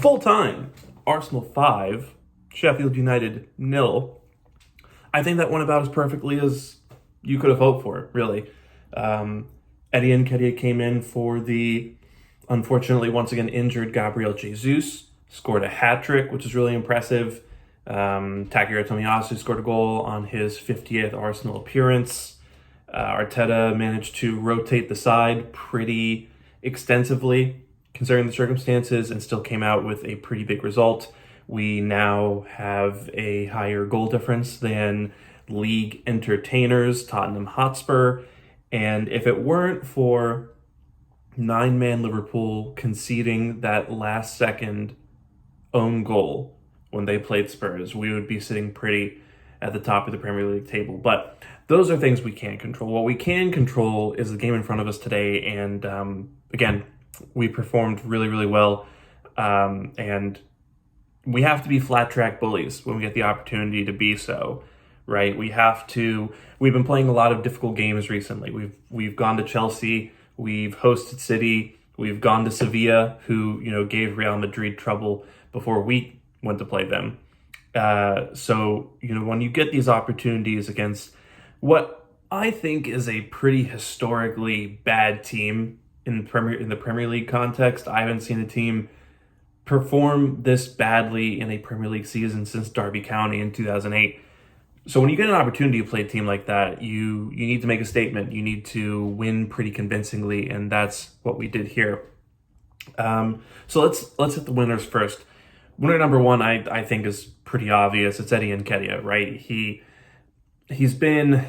Full time, Arsenal 5, Sheffield United 0. I think that went about as perfectly as you could have hoped for, really. Eddie Nketiah came in for the, unfortunately, once again injured Gabriel Jesus, scored a hat-trick, which is really impressive. Takehiro Tomiyasu scored a goal on his 50th Arsenal appearance. Arteta managed to rotate the side pretty extensively, considering the circumstances, and still came out with a pretty big result. We now have a higher goal difference than league entertainers, Tottenham Hotspur. And if it weren't for 9-man Liverpool conceding that last-second own goal when they played Spurs, we would be sitting pretty at the top of the Premier League table. But those are things we can't control. What we can control is the game in front of us today. And again, we performed really, really well. And we have to be flat track bullies when we get the opportunity to be so, right? We've been playing a lot of difficult games recently. We've gone to Chelsea, we've hosted City, we've gone to Sevilla, who, gave Real Madrid trouble before we went to play them. So, when you get these opportunities against what I think is a pretty historically bad team in the Premier League context, I haven't seen a team perform this badly in a Premier League season since Derby County in 2008. So when you get an opportunity to play a team like that, you need to make a statement. You need to win pretty convincingly, and that's what we did here. So let's hit the winners first. Winner number one, I think, is pretty obvious. It's Eddie Nketiah, right? He's been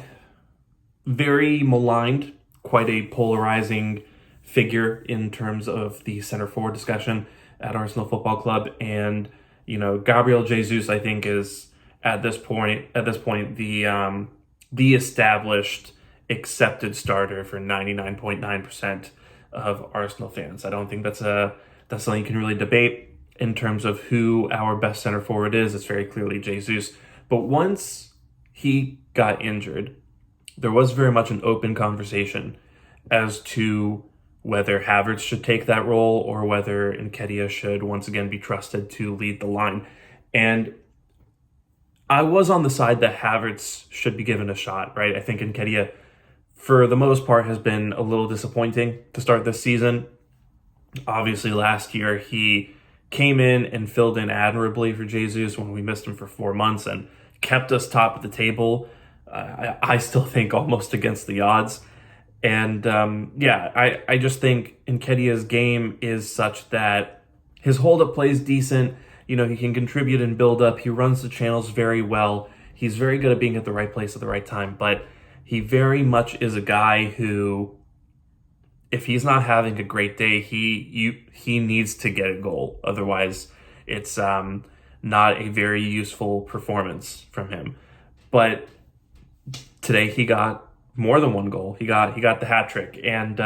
very maligned, quite a polarizing figure in terms of the center forward discussion at Arsenal Football Club. And, Gabriel Jesus, I think, is at this point the established, accepted starter for 99.9% of Arsenal fans. I don't think that's something you can really debate in terms of who our best center forward is. It's very clearly Jesus. But once he got injured, there was very much an open conversation as to whether Havertz should take that role or whether Nketiah should once again be trusted to lead the line. And I was on the side that Havertz should be given a shot, right? I think Nketiah, for the most part, has been a little disappointing to start this season. Obviously, last year, he came in and filled in admirably for Jesus when we missed him for 4 months and kept us top of the table. I still think almost against the odds. And I just think Nketiah's game is such that his hold-up play is decent. He can contribute and build up. He runs the channels very well. He's very good at being at the right place at the right time. But he very much is a guy who, if he's not having a great day, he needs to get a goal. Otherwise, it's not a very useful performance from him. But today he got more than one goal. He got the hat trick, and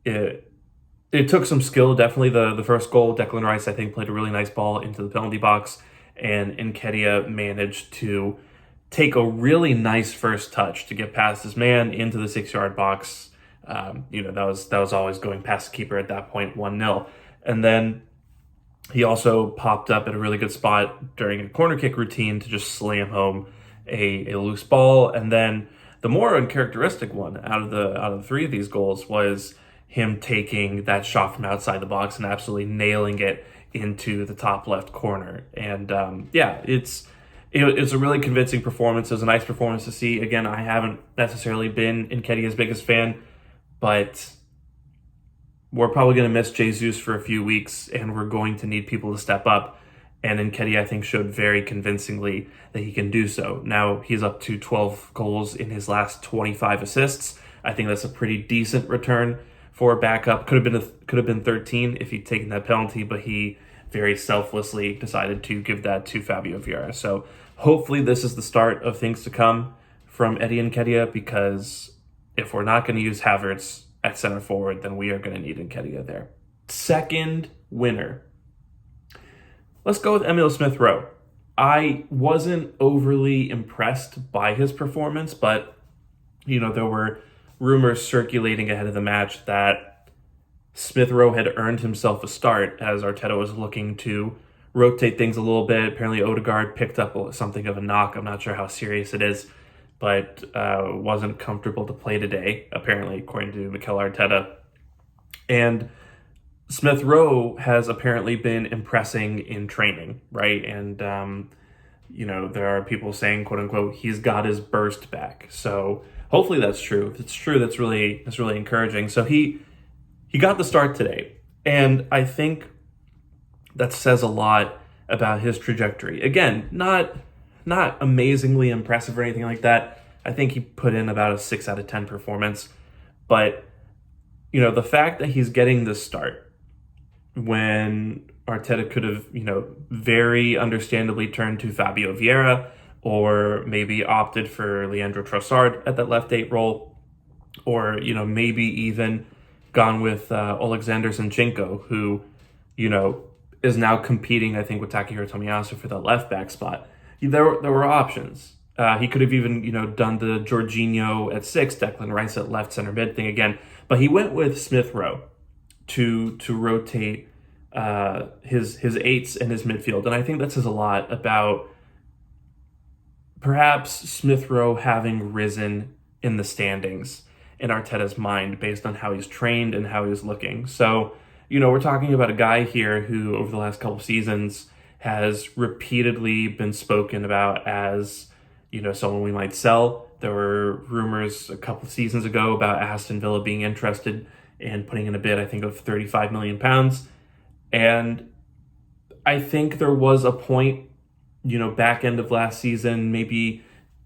it took some skill. Definitely the first goal, Declan Rice, I think, played a really nice ball into the penalty box, and Nketiah managed to take a really nice first touch to get past his man into the 6-yard box. That was always going past the keeper at that point, 1-0. And then he also popped up at a really good spot during a corner kick routine to just slam home a loose ball. And then the more uncharacteristic one out of the three of these goals was him taking that shot from outside the box and absolutely nailing it into the top left corner. And it's a really convincing performance. It was a nice performance to see. Again, I haven't necessarily been Nketiah's biggest fan, but we're probably going to miss Jesus for a few weeks, and we're going to need people to step up. And Nketiah, I think, showed very convincingly that he can do so. Now, he's up to 12 goals in his last 25 assists. I think that's a pretty decent return for a backup. Could have been 13 if he'd taken that penalty, but he very selflessly decided to give that to Fabio Vieira. So hopefully this is the start of things to come from Eddie Nketiah, because if we're not going to use Havertz at center forward, then we are going to need Nketiah there. Second winner. Let's go with Emile Smith-Rowe. I wasn't overly impressed by his performance, but, there were rumors circulating ahead of the match that Smith Rowe had earned himself a start as Arteta was looking to rotate things a little bit. Apparently Odegaard picked up something of a knock. I'm not sure how serious it is, but wasn't comfortable to play today, apparently, according to Mikel Arteta. And Smith Rowe has apparently been impressing in training, right? And, there are people saying, quote unquote, he's got his burst back. So hopefully that's true. If it's true, that's really encouraging. So he got the start today. And I think that says a lot about his trajectory. Again, not amazingly impressive or anything like that. I think he put in about a 6 out of 10 performance. But, the fact that he's getting this start when Arteta could have, very understandably turned to Fabio Vieira or maybe opted for Leandro Trossard at that left 8 role, or, maybe even gone with Alexander Zinchenko, who, is now competing, I think, with Takahiro Tomiyasu for the left back spot. There were options. He could have even, done the Jorginho at 6, Declan Rice at left center mid thing again. But he went with Smith Rowe to rotate his 8s in his midfield. And I think that says a lot about perhaps Smith Rowe having risen in the standings in Arteta's mind based on how he's trained and how he's looking. So, we're talking about a guy here who over the last couple seasons has repeatedly been spoken about as, someone we might sell. There were rumors a couple seasons ago about Aston Villa being interested in putting in a bid, I think, of £35 million. And I think there was a point, back end of last season, maybe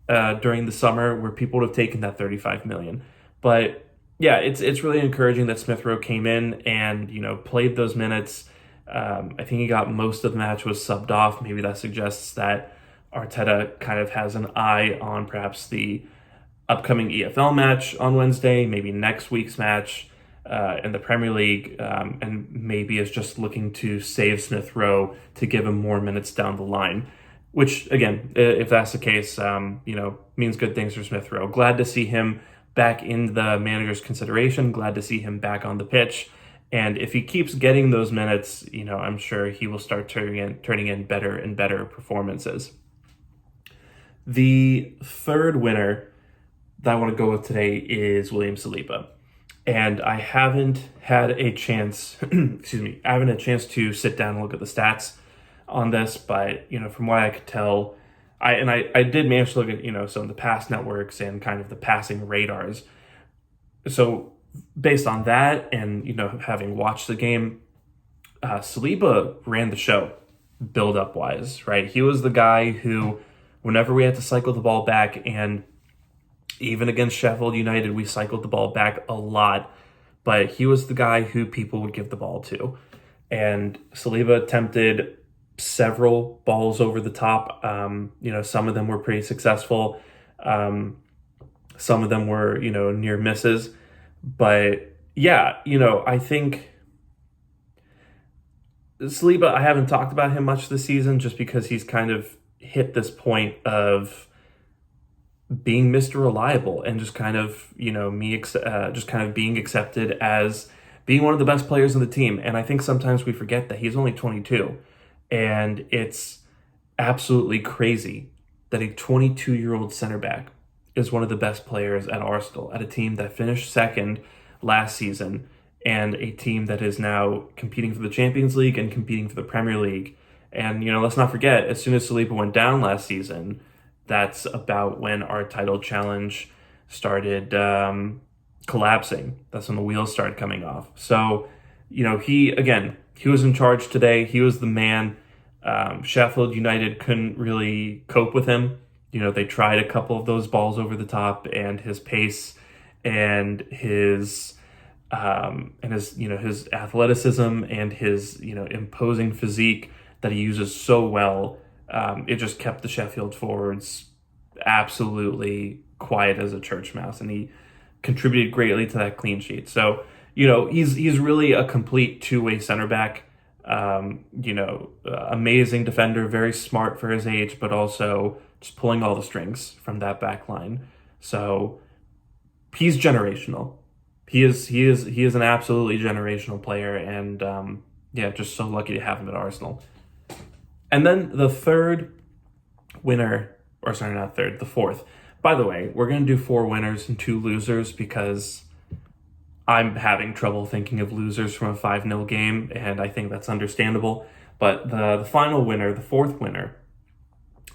during the summer, where people would have taken that $35 million. But yeah, it's really encouraging that Smith Rowe came in and, played those minutes. I think he got most of the match, was subbed off. Maybe that suggests that Arteta kind of has an eye on perhaps the upcoming EFL match on Wednesday, maybe next week's match in the Premier League, and maybe is just looking to save Smith Rowe to give him more minutes down the line. Which, again, if that's the case, means good things for Smith Rowe. Glad to see him back in the manager's consideration. Glad to see him back on the pitch. And if he keeps getting those minutes, I'm sure he will start turning in better and better performances. The third winner that I want to go with today is William Saliba. And I haven't had a chance, I haven't had a chance to sit down and look at the stats on this, but, from what I could tell, I did manage to look at, some of the pass networks and kind of the passing radars. So based on that and, having watched the game, Saliba ran the show build-up wise, right? He was the guy who, whenever we had to cycle the ball back, and even against Sheffield United, we cycled the ball back a lot, but he was the guy who people would give the ball to. And Saliba attempted several balls over the top. Some of them were pretty successful. Some of them were, near misses. But yeah, I think Saliba, I haven't talked about him much this season just because he's kind of hit this point of being Mr. Reliable and just kind of, just kind of being accepted as being one of the best players in the team. And I think sometimes we forget that he's only 22. And it's absolutely crazy that a 22-year-old center back is one of the best players at Arsenal, at a team that finished second last season and a team that is now competing for the Champions League and competing for the Premier League. And, let's not forget, as soon as Saliba went down last season, that's about when our title challenge started collapsing. That's when the wheels started coming off. So, he was in charge today. He was the man. Sheffield United couldn't really cope with him. They tried a couple of those balls over the top, and his pace and his his athleticism and his, imposing physique that he uses so well, it just kept the Sheffield forwards absolutely quiet as a church mouse, and he contributed greatly to that clean sheet. So, he's really a complete two-way center back. Amazing defender, very smart for his age, but also just pulling all the strings from that back line. So he's generational. He is an absolutely generational player, and yeah, just so lucky to have him at Arsenal. And then the third winner, or sorry, not third, the fourth. By the way, we're gonna do 4 winners and 2 losers because I'm having trouble thinking of losers from a 5-0 game, and I think that's understandable. But the final winner, the fourth winner,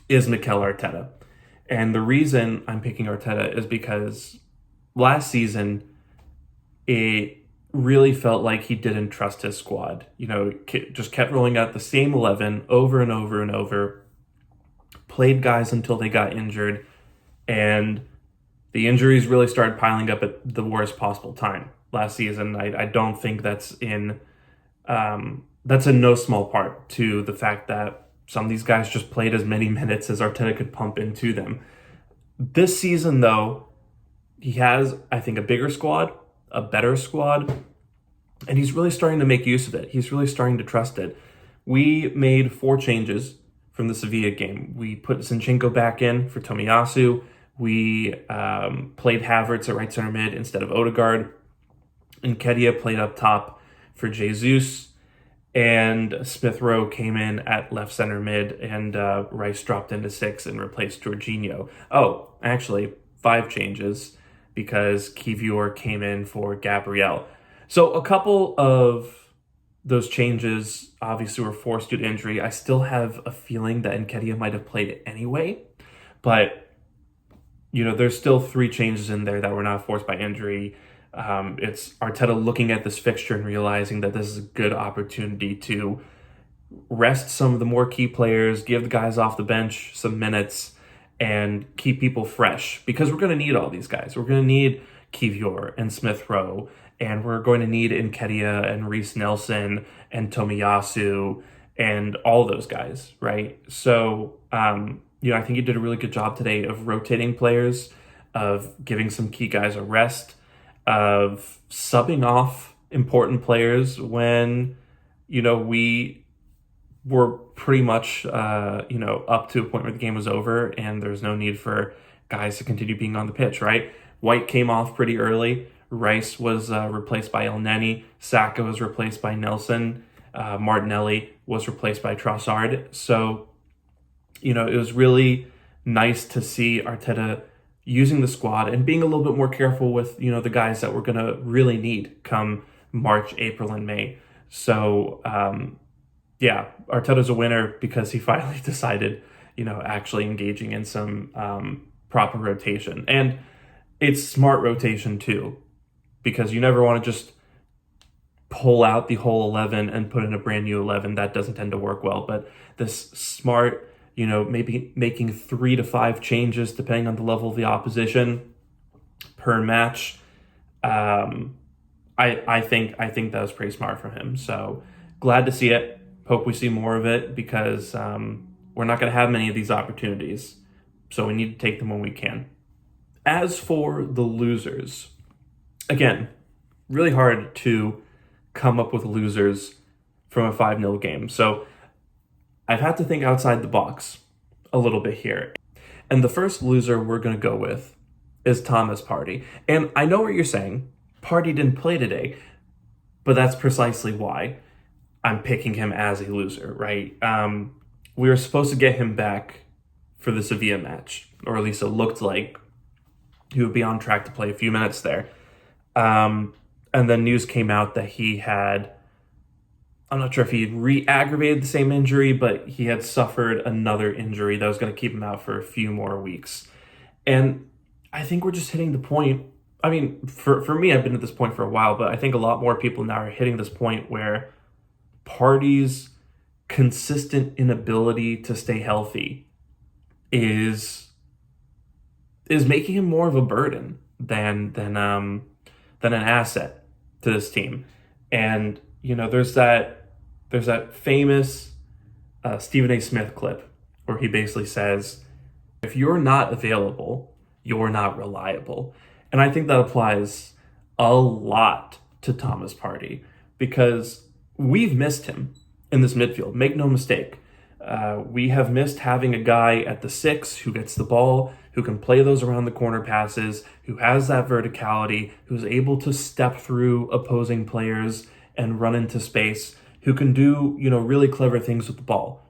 is Mikel Arteta. And the reason I'm picking Arteta is because last season, it really felt like he didn't trust his squad. Just kept rolling out the same 11 over and over and over, played guys until they got injured, and the injuries really started piling up at the worst possible time last season. I don't think that's in no small part to the fact that some of these guys just played as many minutes as Arteta could pump into them. This season, though, he has, I think, a bigger squad, a better squad, and he's really starting to make use of it. He's really starting to trust it. We made 4 changes from the Sevilla game. We put Zinchenko back in for Tomiyasu. We played Havertz at right center mid instead of Odegaard. And Nketiah played up top for Jesus. And Smith Rowe came in at left center mid, and Rice dropped into 6 and replaced Jorginho. Oh, actually, 5 changes because Kivior came in for Gabriel. So a couple of those changes obviously were forced due to injury. I still have a feeling that Nketiah might have played anyway, but there's still 3 changes in there that were not forced by injury. It's Arteta looking at this fixture and realizing that this is a good opportunity to rest some of the more key players, give the guys off the bench some minutes, and keep people fresh. Because we're going to need all these guys. We're going to need Kivior and Smith Rowe, and we're going to need Nketiah and Reece Nelson and Tomiyasu and all those guys, right? So, I think he did a really good job today of rotating players, of giving some key guys a rest, of subbing off important players when, we were pretty much, up to a point where the game was over and there's no need for guys to continue being on the pitch, right? White came off pretty early. Rice was replaced by El Neni. Saka was replaced by Nelson. Martinelli was replaced by Trossard. So, it was really nice to see Arteta using the squad and being a little bit more careful with, the guys that we're going to really need come March, April, and May. So, Arteta's a winner because he finally decided, actually engaging in some proper rotation. And it's smart rotation too, because you never want to just pull out the whole 11 and put in a brand new 11. That doesn't tend to work well. But this smart, maybe making 3 to 5 changes depending on the level of the opposition per match. I think that was pretty smart from him. So glad to see it. Hope we see more of it because we're not going to have many of these opportunities. So we need to take them when we can. As for the losers, again, really hard to come up with losers from a 5-0 game. So I've had to think outside the box a little bit here. And the first loser we're going to go with is Thomas Partey. And I know what you're saying. Partey didn't play today, but that's precisely why I'm picking him as a loser, right? We were supposed to get him back for the Sevilla match, or at least it looked like he would be on track to play a few minutes there. And then news came out that he had, I'm not sure if he re-aggravated the same injury, but he had suffered another injury that was going to keep him out for a few more weeks. And I think we're just hitting the point. I mean, for me, I've been at this point for a while, but I think a lot more people now are hitting this point where Partey's consistent inability to stay healthy is making him more of a burden than an asset to this team. And there's that famous Stephen A. Smith clip where he basically says, if you're not available, you're not reliable. And I think that applies a lot to Thomas Partey because we've missed him in this midfield. Make no mistake. We have missed having a guy at the 6 who gets the ball, who can play those around the corner passes, who has that verticality, who's able to step through opposing players and run into space, who can do, really clever things with the ball.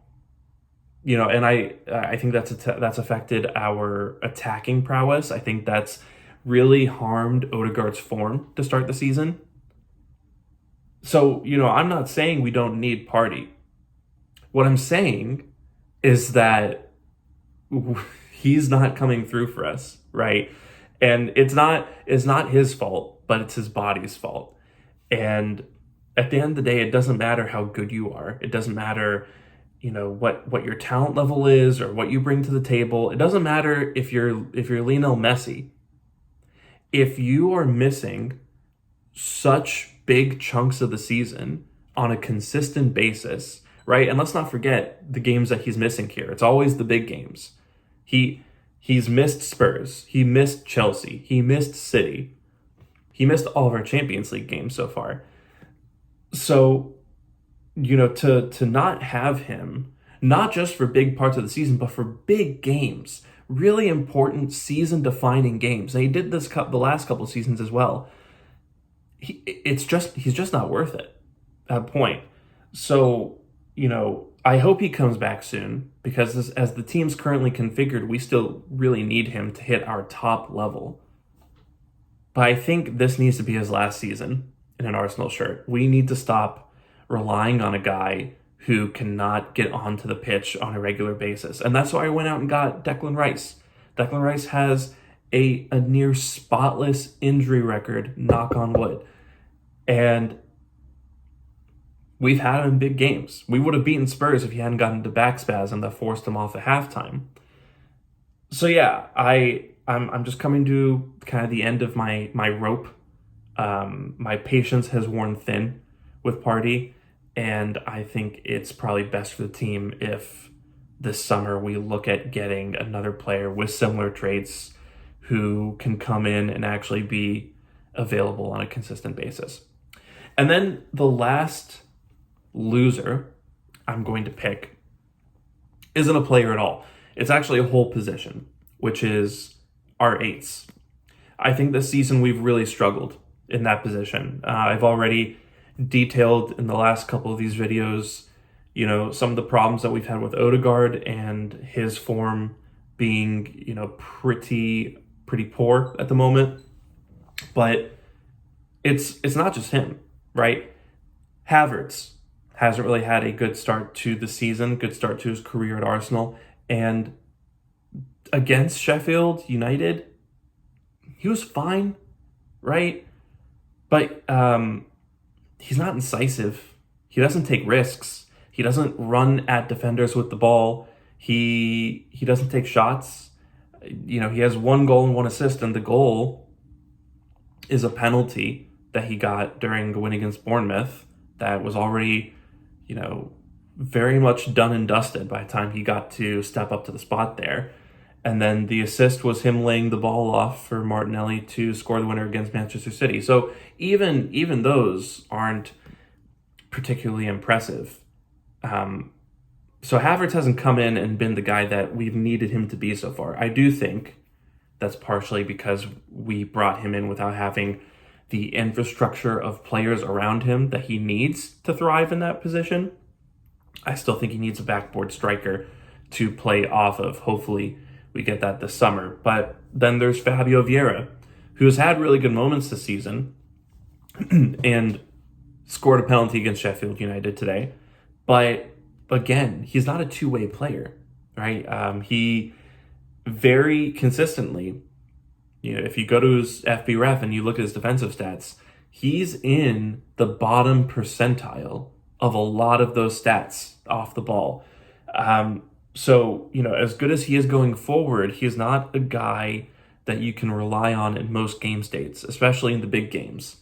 And I think that's affected our attacking prowess. I think that's really harmed Odegaard's form to start the season. So, I'm not saying we don't need Partey. What I'm saying is that he's not coming through for us, right? And it's not his fault, but it's his body's fault. And at the end of the day, it doesn't matter how good you are. It doesn't matter, what your talent level is or what you bring to the table. It doesn't matter if you're Lionel Messi. If you are missing such big chunks of the season on a consistent basis, right? And let's not forget the games that he's missing here. It's always the big games. He's missed Spurs. He missed Chelsea. He missed City. He missed all of our Champions League games so far. So, to not have him, not just for big parts of the season, but for big games, really important season-defining games. And he did this the last couple of seasons as well. He's just not worth it at that point. So, I hope he comes back soon, because as the team's currently configured, we still really need him to hit our top level. But I think this needs to be his last season in an Arsenal shirt. We need to stop relying on a guy who cannot get onto the pitch on a regular basis. And that's why I went out and got Declan Rice. Declan Rice has a near spotless injury record, knock on wood. And we've had him in big games. We would have beaten Spurs if he hadn't gotten into back spasm that forced him off at halftime. So yeah, I'm just coming to kind of the end of my rope. My patience has worn thin with Partey, and I think it's probably best for the team if this summer we look at getting another player with similar traits who can come in and actually be available on a consistent basis. And then the last loser I'm going to pick isn't a player at all. It's actually a whole position, which is our eights. I think this season we've really struggled in that position. I've already detailed in the last couple of these videos, some of the problems that we've had with Odegaard and his form being, pretty poor at the moment. But it's not just him, right? Havertz hasn't really had a good start to the season, good start to his career at Arsenal. And against Sheffield United, he was fine, right? But he's not incisive. He doesn't take risks. He doesn't run at defenders with the ball. He doesn't take shots. He has 1 goal and 1 assist, and the goal is a penalty that he got during the win against Bournemouth that was already, very much done and dusted by the time he got to step up to the spot there. And then the assist was him laying the ball off for Martinelli to score the winner against Manchester City. So even those aren't particularly impressive. So Havertz hasn't come in and been the guy that we've needed him to be so far. I do think that's partially because we brought him in without having the infrastructure of players around him that he needs to thrive in that position. I still think he needs a backboard striker to play off of. Hopefully we get that this summer. But then there's Fabio Vieira, who has had really good moments this season and scored a penalty against Sheffield United today. But again, he's not a two-way player, right? He very consistently, if you go to his FBref and you look at his defensive stats, he's in the bottom percentile of a lot of those stats off the ball. So, as good as he is going forward, he's not a guy that you can rely on in most game states, especially in the big games.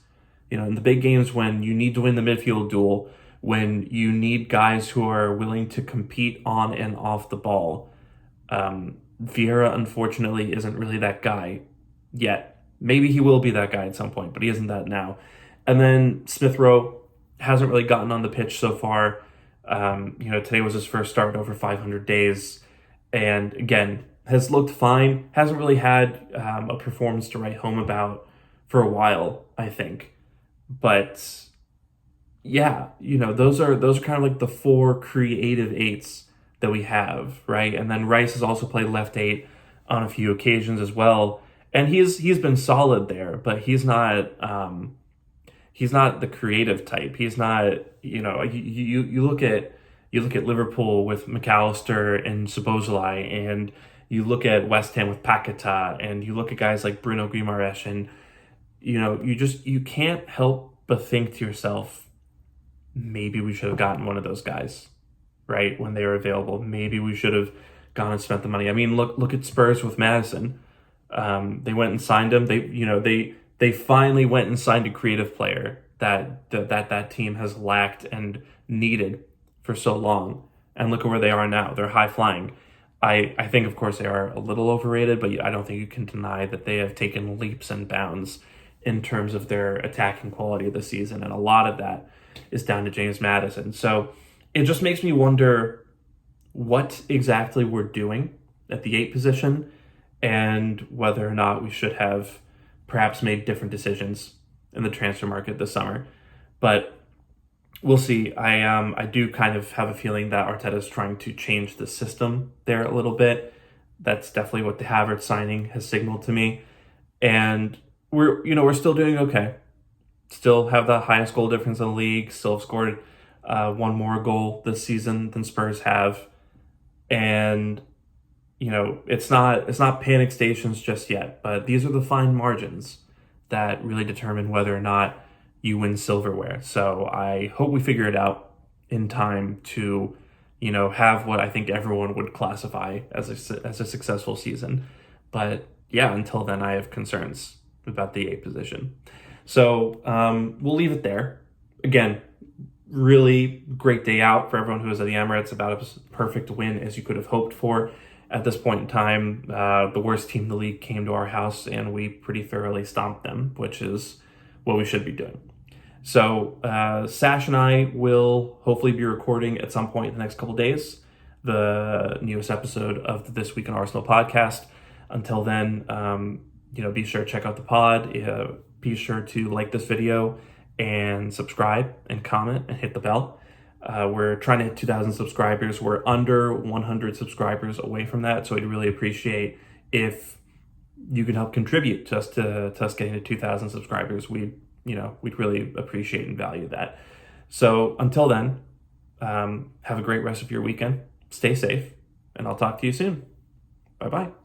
In the big games when you need to win the midfield duel, when you need guys who are willing to compete on and off the ball. Vieira, unfortunately, isn't really that guy yet. Maybe he will be that guy at some point, but he isn't that now. And then Smith Rowe hasn't really gotten on the pitch so far. Today was his first start over 500 days. And again, has looked fine. Hasn't really had a performance to write home about for a while, I think. But yeah, those are kind of like the four creative eights that we have, right? And then Rice has also played left eight on a few occasions as well, and he's been solid there, but he's not the creative type. He's not, you look at Liverpool with McAllister and Szoboszlai, and you look at West Ham with Paquetá, and you look at guys like Bruno Guimaraes, and you can't help but think to yourself, maybe we should have gotten one of those guys, right, when they were available. Maybe we should have gone and spent the money. I mean, look at Spurs with Madison. They went and signed him. They finally went and signed a creative player that team has lacked and needed for so long. And look at where they are now. They're high flying. I think, of course, they are a little overrated, but I don't think you can deny that they have taken leaps and bounds in terms of their attacking quality this season. And a lot of that is down to James Maddison. So it just makes me wonder what exactly we're doing at the 8 position, and whether or not we should have perhaps made different decisions in the transfer market this summer. But we'll see. I do kind of have a feeling that Arteta is trying to change the system there a little bit. That's definitely what the Havertz signing has signaled to me. And we're still doing okay. Still have the highest goal difference in the league. Still have scored one more goal this season than Spurs have. And it's not panic stations just yet, but these are the fine margins that really determine whether or not you win silverware. So I hope we figure it out in time to, have what I think everyone would classify as a successful season. But yeah, until then, I have concerns about the 8 position. So we'll leave it there. Again, really great day out for everyone who was at the Emirates. About as perfect win as you could have hoped for. At this point in time, the worst team in the league came to our house, and we pretty thoroughly stomped them, which is what we should be doing. So Sash and I will hopefully be recording at some point in the next couple days the newest episode of the This Week in Arsenal podcast. Until then, be sure to check out the pod. Be sure to like this video and subscribe and comment and hit the bell. We're trying to hit 2,000 subscribers. We're under 100 subscribers away from that, so I'd really appreciate if you could help contribute to us getting to 2,000 subscribers. We'd really appreciate and value that. So until then, have a great rest of your weekend. Stay safe, and I'll talk to you soon. Bye-bye.